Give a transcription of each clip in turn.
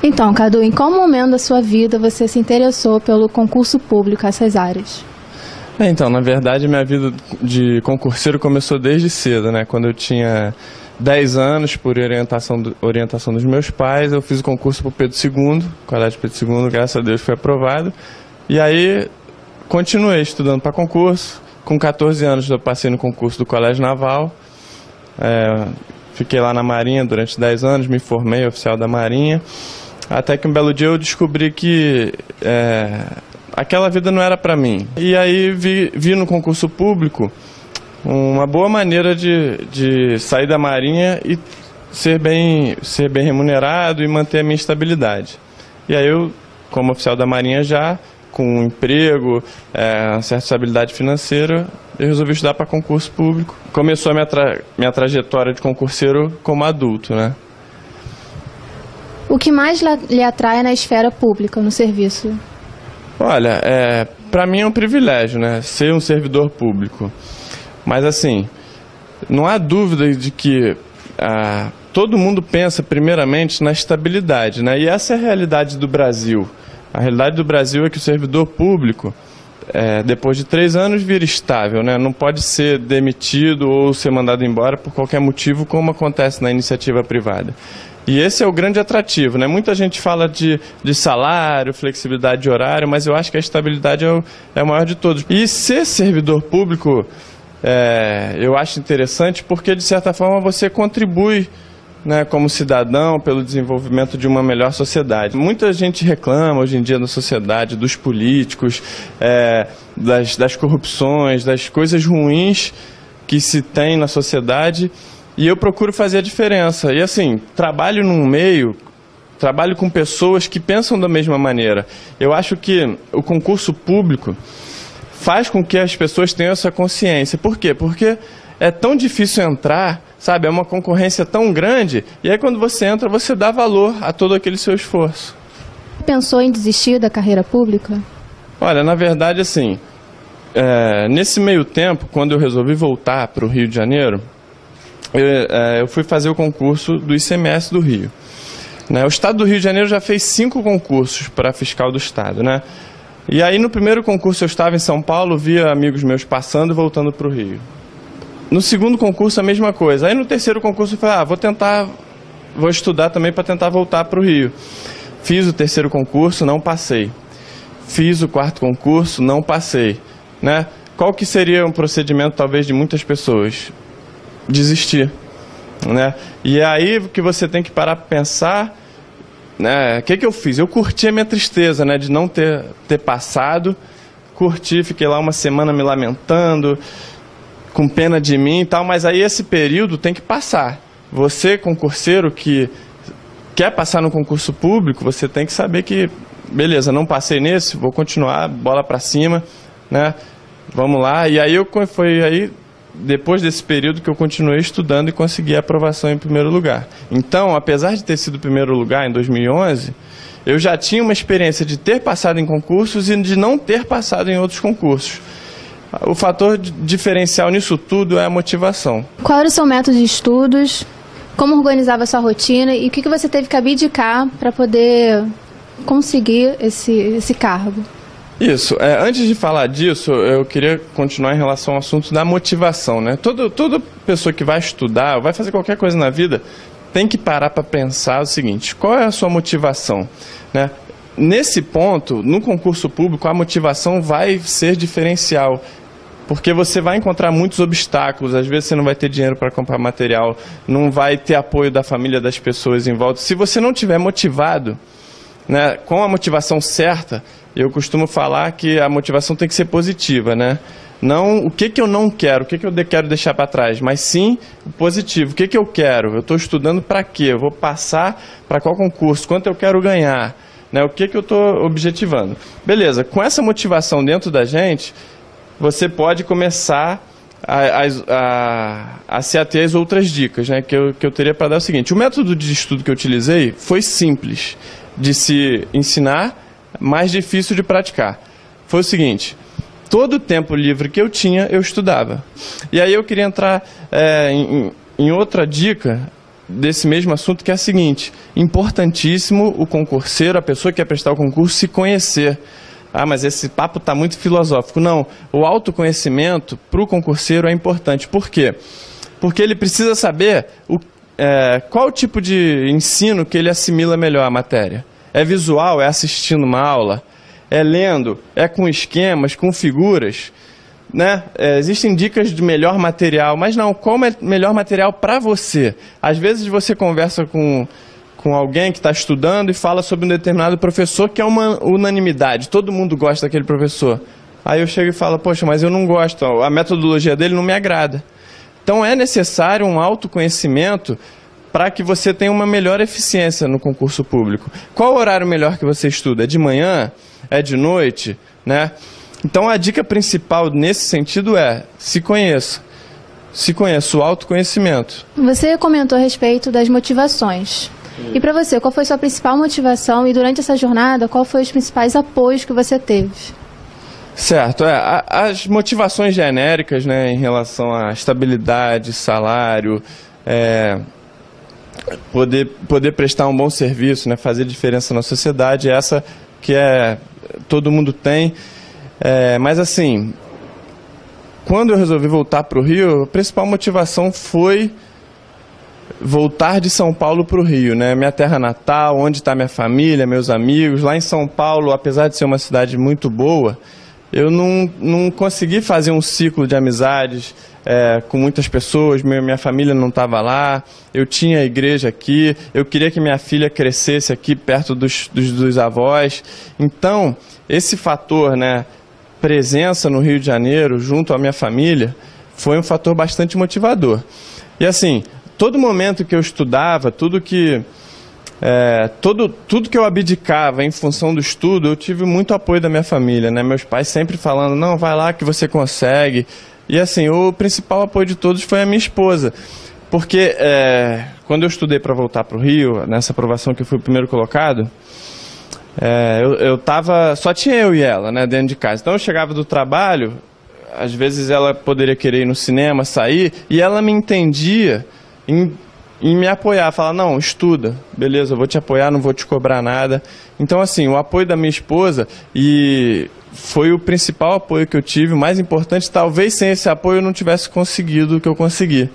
Então, Cadu, em qual momento da sua vida você se interessou pelo concurso público, essas áreas? Então, na verdade, minha vida de concurseiro começou desde cedo, né? Quando eu tinha 10 anos, por orientação dos meus pais, eu fiz o concurso para o Pedro II, Colégio Pedro II, graças a Deus foi aprovado. E aí, continuei estudando para concurso. Com 14 anos, eu passei no concurso do Colégio Naval. Fiquei lá na Marinha durante 10 anos, me formei oficial da Marinha. Até que um belo dia eu descobri que aquela vida não era para mim. E aí vi no concurso público uma boa maneira de sair da Marinha e ser bem remunerado e manter a minha estabilidade. E aí eu, como oficial da Marinha já, com um emprego, uma certa estabilidade financeira, eu resolvi estudar para concurso público. Começou a minha trajetória de concurseiro como adulto, né? O que mais lhe atrai na esfera pública, no serviço? Olha, para mim é um privilégio, né, ser um servidor público. Mas assim, não há dúvida de que todo mundo pensa primeiramente na estabilidade, né? E essa é a realidade do Brasil. A realidade do Brasil é que o servidor público, depois de 3 anos, vira estável, né? Não pode ser demitido ou ser mandado embora por qualquer motivo, como acontece na iniciativa privada. E esse é o grande atrativo, né? Muita gente fala de salário, flexibilidade de horário, mas eu acho que a estabilidade é o maior de todos. E ser servidor público, eu acho interessante porque, de certa forma, você contribui, né, como cidadão, pelo desenvolvimento de uma melhor sociedade. Muita gente reclama hoje em dia na sociedade dos políticos, das corrupções, das coisas ruins que se tem na sociedade, e eu procuro fazer a diferença. E assim, trabalho num meio, trabalho com pessoas que pensam da mesma maneira. Eu acho que o concurso público faz com que as pessoas tenham essa consciência. Por quê? Porque é tão difícil entrar, sabe? É uma concorrência tão grande, e aí quando você entra, você dá valor a todo aquele seu esforço. Pensou em desistir da carreira pública? Olha, na verdade, assim, nesse meio tempo, quando eu resolvi voltar para o Rio de Janeiro, eu fui fazer o concurso do ICMS do Rio. Né? O Estado do Rio de Janeiro já fez 5 concursos para fiscal do Estado, né? E aí no primeiro concurso eu estava em São Paulo, via amigos meus passando e voltando para o Rio. No segundo concurso a mesma coisa. Aí no terceiro concurso eu falei, vou estudar também para tentar voltar para o Rio. Fiz o terceiro concurso, não passei. Fiz o quarto concurso, não passei. Né? Qual que seria um procedimento talvez de muitas pessoas? Desistir. Né? E é aí que você tem que parar para pensar, né? O que eu fiz? Eu curti a minha tristeza, né, de não ter passado. Curti, fiquei lá uma semana me lamentando, com pena de mim e tal, mas aí esse período tem que passar. Você, concurseiro, que quer passar no concurso público, você tem que saber que, beleza, não passei nesse, vou continuar, bola pra cima, né? Vamos lá. E aí foi aí, depois desse período, que eu continuei estudando e consegui a aprovação em primeiro lugar. Então, apesar de ter sido primeiro lugar em 2011, eu já tinha uma experiência de ter passado em concursos e de não ter passado em outros concursos. O fator diferencial nisso tudo é a motivação. Qual era o seu método de estudos? Como organizava a sua rotina? E o que você teve que abdicar para poder conseguir esse cargo? Isso. Antes de falar disso, eu queria continuar em relação ao assunto da motivação, né? Toda pessoa que vai estudar, vai fazer qualquer coisa na vida, tem que parar para pensar o seguinte: qual é a sua motivação? Né? Nesse ponto, no concurso público, a motivação vai ser diferencial, porque você vai encontrar muitos obstáculos. Às vezes você não vai ter dinheiro para comprar material, não vai ter apoio da família, das pessoas em volta. Se você não estiver motivado, né, com a motivação certa, eu costumo falar que a motivação tem que ser positiva, né? Não o que eu não quero, o que eu quero deixar para trás, mas sim o positivo. O que eu quero? Eu estou estudando para quê? Eu vou passar para qual concurso? Quanto eu quero ganhar? Né? O que eu estou objetivando? Beleza, com essa motivação dentro da gente, você pode começar a se ater às outras dicas, né, que eu teria para dar. O seguinte: o método de estudo que eu utilizei foi simples de se ensinar, mais difícil de praticar. Foi o seguinte: todo o tempo livre que eu tinha, eu estudava. E aí eu queria entrar em outra dica, desse mesmo assunto, que é a seguinte: importantíssimo o concurseiro, a pessoa que quer prestar o concurso, se conhecer. Ah, mas esse papo está muito filosófico. Não, o autoconhecimento para o concurseiro é importante. Por quê? Porque ele precisa saber qual tipo de ensino que ele assimila melhor a matéria. É visual, é assistindo uma aula, é lendo, é com esquemas, com figuras, né? Existem dicas de melhor material, mas não, como é melhor material para você? Às vezes você conversa com alguém que está estudando e fala sobre um determinado professor que é uma unanimidade, todo mundo gosta daquele professor. Aí eu chego e falo, poxa, mas eu não gosto, a metodologia dele não me agrada. Então é necessário um autoconhecimento para que você tenha uma melhor eficiência no concurso público. Qual o horário melhor que você estuda? É de manhã? É de noite? Né? Então a dica principal nesse sentido é: se conheça. Se conheça, o autoconhecimento. Você comentou a respeito das motivações. E para você, qual foi a sua principal motivação e durante essa jornada, qual foi os principais apoios que você teve? Certo, as motivações genéricas, né, em relação à estabilidade, salário, poder prestar um bom serviço, né, fazer diferença na sociedade, essa que todo mundo tem. Mas assim, quando eu resolvi voltar para o Rio, a principal motivação foi voltar de São Paulo para o Rio, né? Minha terra natal, onde está minha família, meus amigos. Lá em São Paulo, apesar de ser uma cidade muito boa, eu não consegui fazer um ciclo de amizades com muitas pessoas. Minha família não estava lá, eu tinha a igreja aqui, eu queria que minha filha crescesse aqui perto dos avós. Então, esse fator, né, presença no Rio de Janeiro, junto à minha família, foi um fator bastante motivador. E assim, todo momento que eu estudava, tudo que eu abdicava em função do estudo, eu tive muito apoio da minha família, né? Meus pais sempre falando, não, vai lá que você consegue. E assim, o principal apoio de todos foi a minha esposa. Porque quando eu estudei para voltar para o Rio, nessa aprovação que eu fui o primeiro colocado, só tinha eu e ela, né, dentro de casa. Então eu chegava do trabalho, às vezes ela poderia querer ir no cinema, sair, e ela me entendia em me apoiar, falar, não, estuda, beleza, eu vou te apoiar, não vou te cobrar nada. Então assim, o apoio da minha esposa foi o principal apoio que eu tive, o mais importante. Talvez sem esse apoio eu não tivesse conseguido o que eu consegui.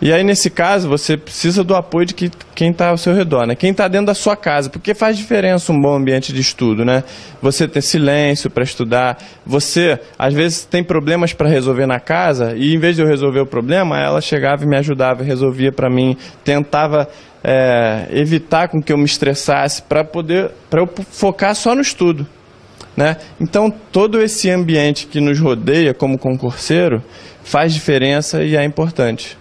E aí, nesse caso, você precisa do apoio de quem está ao seu redor, né? Quem está dentro da sua casa, porque faz diferença um bom ambiente de estudo, né? Você ter silêncio para estudar, você, às vezes, tem problemas para resolver na casa, e em vez de eu resolver o problema, ela chegava e me ajudava, resolvia para mim, tentava evitar com que eu me estressasse, para eu focar só no estudo, né? Então, todo esse ambiente que nos rodeia como concurseiro faz diferença e é importante.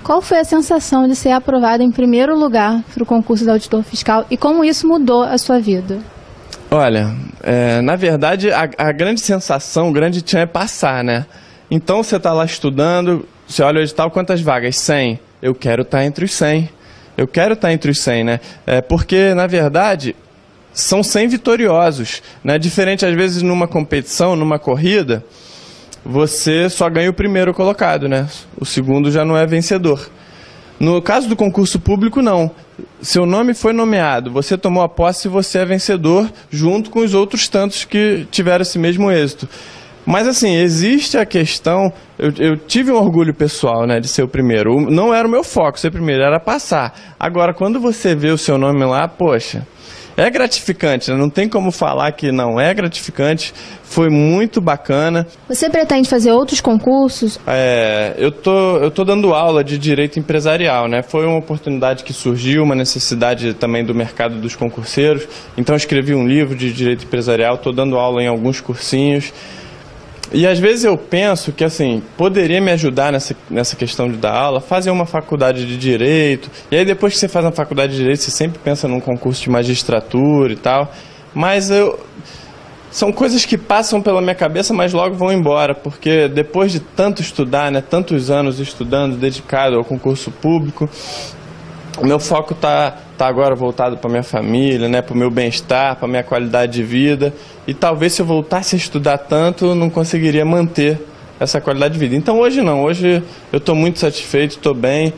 Qual foi a sensação de ser aprovado em primeiro lugar para o concurso de auditor fiscal e como isso mudou a sua vida? Olha, na verdade, a grande sensação, o grande tchan é passar, né? Então, você está lá estudando, você olha o edital, quantas vagas? 100. Eu quero estar entre os 100. Eu quero estar entre os 100, né? Porque, na verdade, são 100 vitoriosos, né? Diferente, às vezes, numa competição, numa corrida, você só ganha o primeiro colocado, né? O segundo já não é vencedor. No caso do concurso público, não. Seu nome foi nomeado, você tomou a posse e você é vencedor, junto com os outros tantos que tiveram esse mesmo êxito. Mas assim, existe a questão, eu tive um orgulho pessoal, né, de ser o primeiro. Não era o meu foco ser primeiro, era passar. Agora, quando você vê o seu nome lá, poxa, é gratificante, né? Não tem como falar que não é gratificante. Foi muito bacana. Você pretende fazer outros concursos? Eu tô dando aula de direito empresarial, né? Foi uma oportunidade que surgiu, uma necessidade também do mercado dos concurseiros. Então eu escrevi um livro de direito empresarial, estou dando aula em alguns cursinhos. E às vezes eu penso que assim, poderia me ajudar nessa questão de dar aula, fazer uma faculdade de Direito, e aí depois que você faz uma faculdade de Direito, você sempre pensa num concurso de magistratura e tal, mas são coisas que passam pela minha cabeça, mas logo vão embora, porque depois de tanto estudar, né, tantos anos estudando, dedicado ao concurso público, o meu foco está agora voltado para minha família, né, para o meu bem-estar, para a minha qualidade de vida. E talvez se eu voltasse a estudar tanto, eu não conseguiria manter essa qualidade de vida. Então hoje não, hoje eu estou muito satisfeito, estou bem.